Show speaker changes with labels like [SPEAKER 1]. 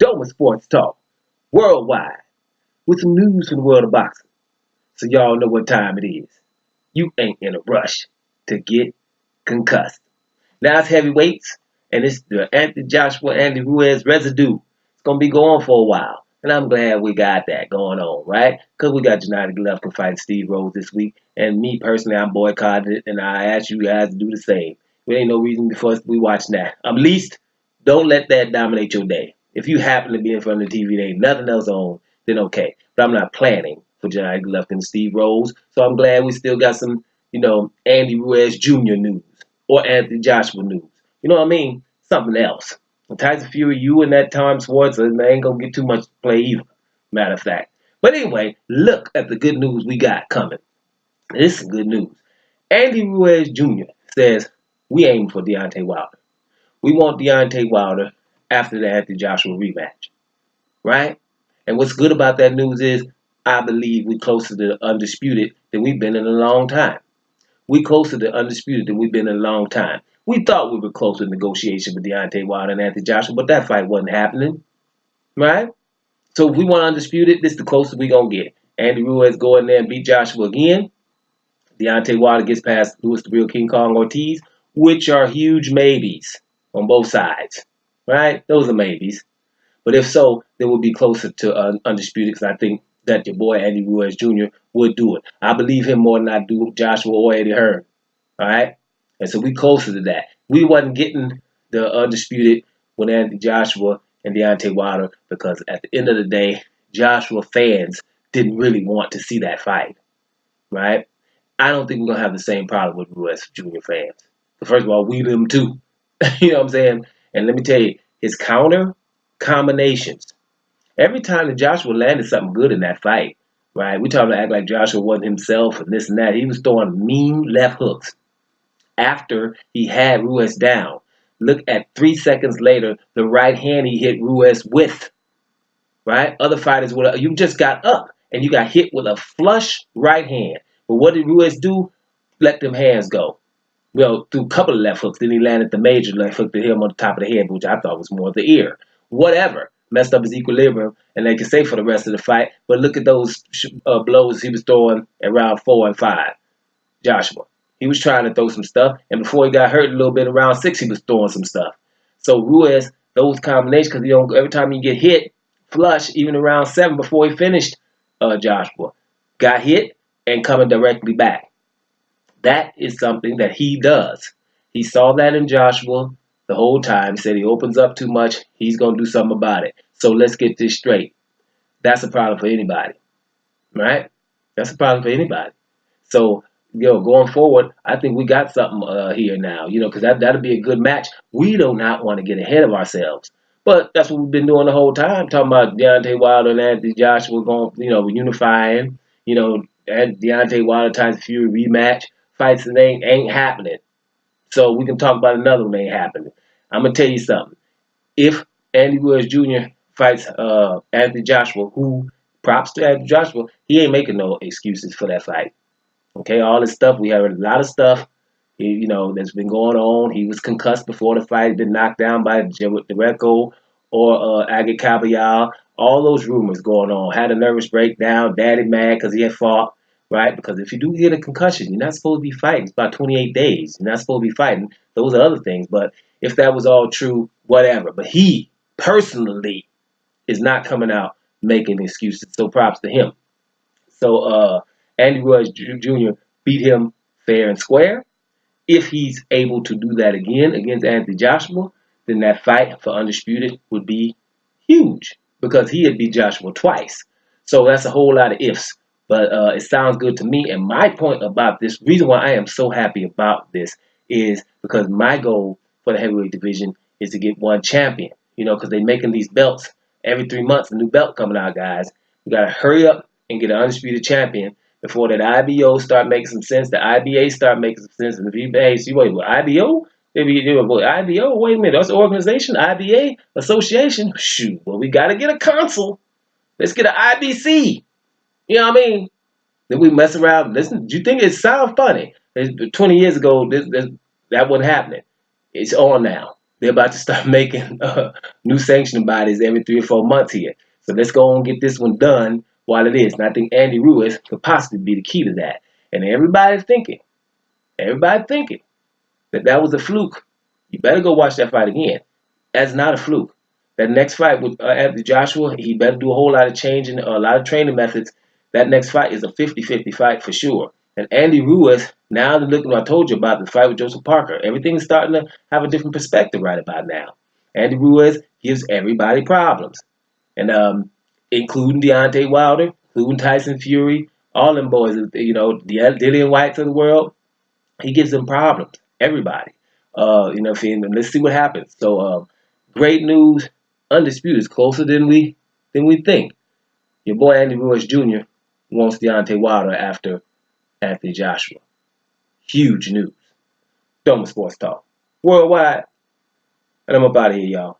[SPEAKER 1] Doma Sports Talk, worldwide, with some news from the world of boxing. So y'all know what time it is. You ain't in a rush to get concussed. Now it's heavyweights, and it's the Anthony Joshua, Andy Ruiz residue. It's going to be going for a while. And I'm glad we got that going on, right? Because we got United Golovkin fighting Steve Rose this week. And me personally, I'm boycotting it, and I ask you guys to do the same. There ain't no reason for us to be watching that. At least, don't let that dominate your day. If you happen to be in front of the TV, there ain't nothing else on, then okay. But I'm not planning for United Golovkin and Steve Rose. So I'm glad we still got some, Andy Ruiz Jr. news or Anthony Joshua news. You know what I mean? Something else. Tyson Fury, you and that Tom Schwartz, ain't gonna get too much play either. Matter of fact. But anyway, look at the good news we got coming. This is good news. Andy Ruiz Jr. says we aim for Deontay Wilder. We want Deontay Wilder after the Anthony Joshua rematch, right? And what's good about that news is I believe we're closer to undisputed than we've been in a long time. We closer to undisputed than we've been in a long time. We thought we were close to negotiation with Deontay Wilder and Anthony Joshua, but that fight wasn't happening, right? So if we want undisputed, this is the closest we're going to get. Andy Ruiz go in there and beat Joshua again. Deontay Wilder gets past Louis the Real King Kong Ortiz, which are huge maybes on both sides, right? Those are maybes. But if so, then we'll be closer to undisputed because I think that your boy Andy Ruiz Jr. would do it. I believe him more than I do Joshua or Eddie Hearn. All right? And so we closer to that. We wasn't getting the undisputed with Anthony Joshua and Deontay Wilder because at the end of the day, Joshua fans didn't really want to see that fight. Right? I don't think we're going to have the same problem with Ruiz Jr. fans. But first of all, we them too. You know what I'm saying? And let me tell you, his counter combinations. Every time that Joshua landed something good in that fight, right? We talking to act like Joshua wasn't himself and this and that. He was throwing mean left hooks after he had Ruiz down. Look at 3 seconds later, the right hand he hit Ruiz with, right? Other fighters would have, you just got up and you got hit with a flush right hand. But what did Ruiz do? Let them hands go. Well, threw a couple of left hooks. Then he landed the major left hook to hit him on the top of the head, which I thought was more the ear. Whatever. Messed up his equilibrium, and they can say for the rest of the fight. But look at those blows he was throwing at round 4 and 5. Joshua. He was trying to throw some stuff, and before he got hurt a little bit around 6, he was throwing some stuff. So Ruiz, those combinations, because every time you get hit, flush, even around 7 before he finished, Joshua got hit and coming directly back. That is something that he does. He saw that in Joshua the whole time. Said he opens up too much. He's going to do something about it. So let's get this straight. That's a problem for anybody, right? That's a problem for anybody. So, going forward, I think we got something here now, because that'll be a good match. We do not want to get ahead of ourselves. But that's what we've been doing the whole time, talking about Deontay Wilder and Anthony Joshua going, unifying, and Deontay Wilder Tyson Fury rematch. Fights that ain't happening. So we can talk about another one ain't happening. I'm going to tell you something. If Andy Ruiz Jr. fights Anthony Joshua, who, props to Anthony Joshua, he ain't making no excuses for that fight. Okay, all this stuff, we heard a lot of stuff, that's been going on. He was concussed before the fight, been knocked down by Dereco or Agit Kabayal. All those rumors going on. Had a nervous breakdown, daddy mad because he had fought. Right? Because if you do get a concussion, you're not supposed to be fighting. It's about 28 days. You're not supposed to be fighting. Those are other things. But if that was all true, whatever. But he personally is not coming out making excuses. So props to him. So Andy Ruiz Jr. beat him fair and square. If he's able to do that again against Anthony Joshua, then that fight for undisputed would be huge because he had beat Joshua twice. So that's a whole lot of ifs. But it sounds good to me. And my point about this, reason why I am so happy about this is because my goal for the heavyweight division is to get one champion. Because they're making these belts every 3 months, a new belt coming out, guys. We got to hurry up and get an undisputed champion before that IBO start making some sense, the IBA start making some sense. And if you, hey, see, wait, IBO? IBO? Wait a minute, that's an organization? IBA? Association? Shoot, well, we got to get a council. Let's get an IBC. You know what I mean? Then we mess around. Listen, do you think it sounds funny? 20 years ago, that wasn't happening. It's on now. they're about to start making new sanctioning bodies every 3 or 4 months here. So let's go on and get this one done while it is. And I think Andy Ruiz could possibly be the key to that. And everybody's thinking that that was a fluke. You better go watch that fight again. That's not a fluke. That next fight with Anthony Joshua, he better do a whole lot of changing, a lot of training methods. That next fight is a 50-50 fight for sure. And Andy Ruiz, now that looking, I told you about the fight with Joseph Parker, everything's starting to have a different perspective right about now. Andy Ruiz gives everybody problems, and including Deontay Wilder, including Tyson Fury, all them boys, the Dillian Whites of the world. He gives them problems. Everybody. Let's see what happens. So, great news. Undisputed is closer than we think. Your boy Andy Ruiz Jr. wants Deontay Wilder after Anthony Joshua. Huge news. Doma Sports Talk. Worldwide. And I'm up out of here, y'all.